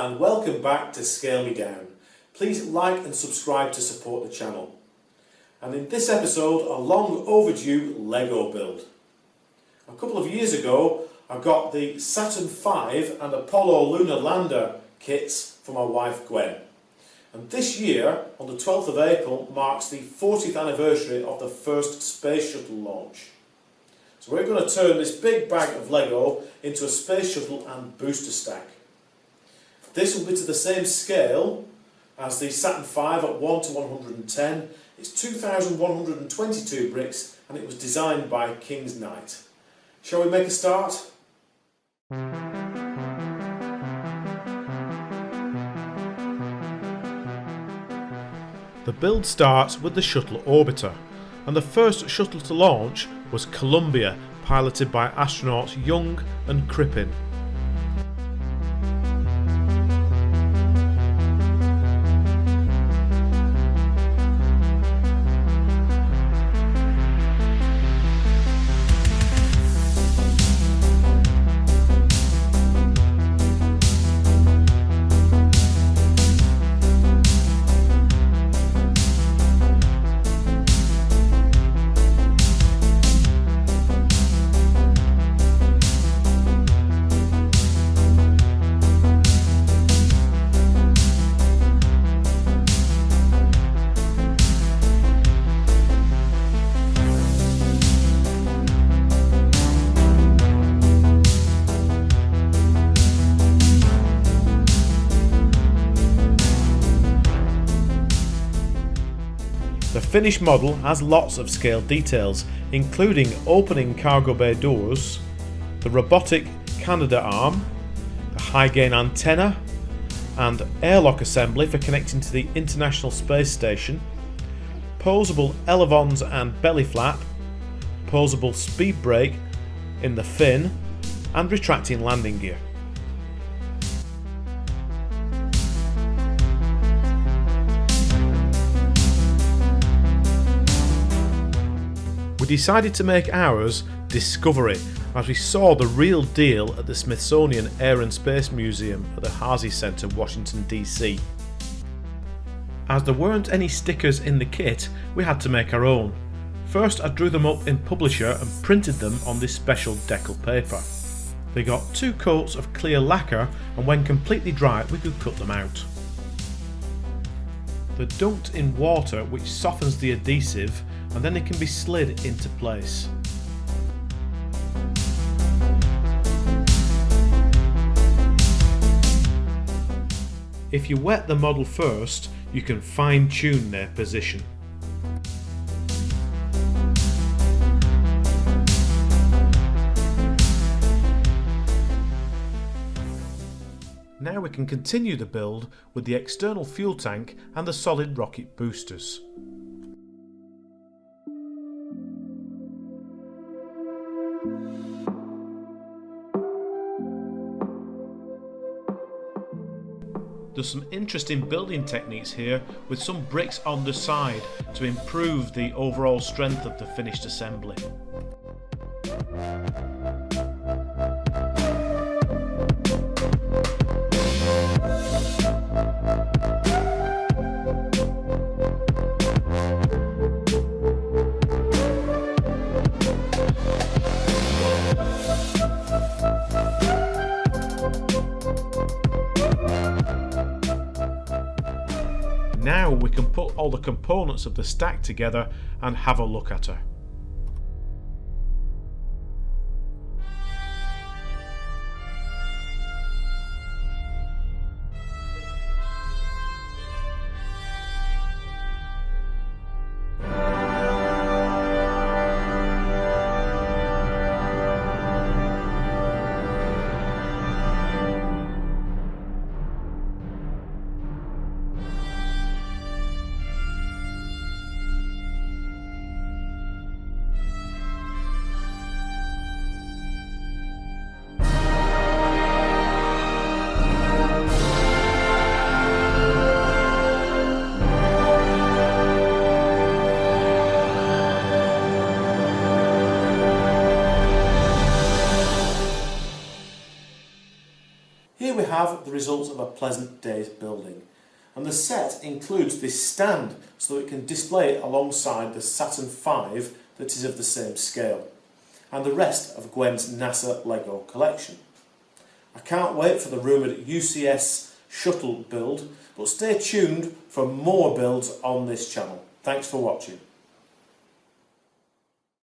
and welcome back to Scale Me Down. Please like and subscribe to support the channel. And in this episode, a long overdue Lego build. A couple of years ago, I got the Saturn V and Apollo Lunar Lander kits for my wife Gwen. And this year, on the 12th of April, marks the 40th anniversary of the first space shuttle launch. So we're going to turn this big bag of Lego into a space shuttle and booster stack. This will be to the same scale as the Saturn V at 1:110. It's 2,122 bricks and it was designed by King's Knight. Shall we make a start? The build starts with the shuttle orbiter, and the first shuttle to launch was Columbia, piloted by astronauts Young and Crippen. The finished model has lots of scale details, including opening cargo bay doors, the robotic Canada arm, the high gain antenna, and airlock assembly for connecting to the International Space Station, posable elevons and belly flap, posable speed brake in the fin, and retracting landing gear. We decided to make ours Discovery, as we saw the real deal at the Smithsonian Air and Space Museum at the Haase Center, Washington DC. As there weren't any stickers in the kit, we had to make our own. First I drew them up in Publisher and printed them on this special decal paper. They got 2 coats of clear lacquer, and when completely dry we could cut them out. They're dunked in water, which softens the adhesive, and then it can be slid into place. If you wet the model first, you can fine-tune their position. Now we can continue the build with the external fuel tank and the solid rocket boosters. There's some interesting building techniques here, with some bricks on the side to improve the overall strength of the finished assembly. Now we can put all the components of the stack together and have a look at her. Here we have the results of a pleasant day's building. And the set includes this stand so that it can display it alongside the Saturn V that is of the same scale, and the rest of Gwen's NASA Lego collection. I can't wait for the rumoured UCS shuttle build, but stay tuned for more builds on this channel. Thanks for watching.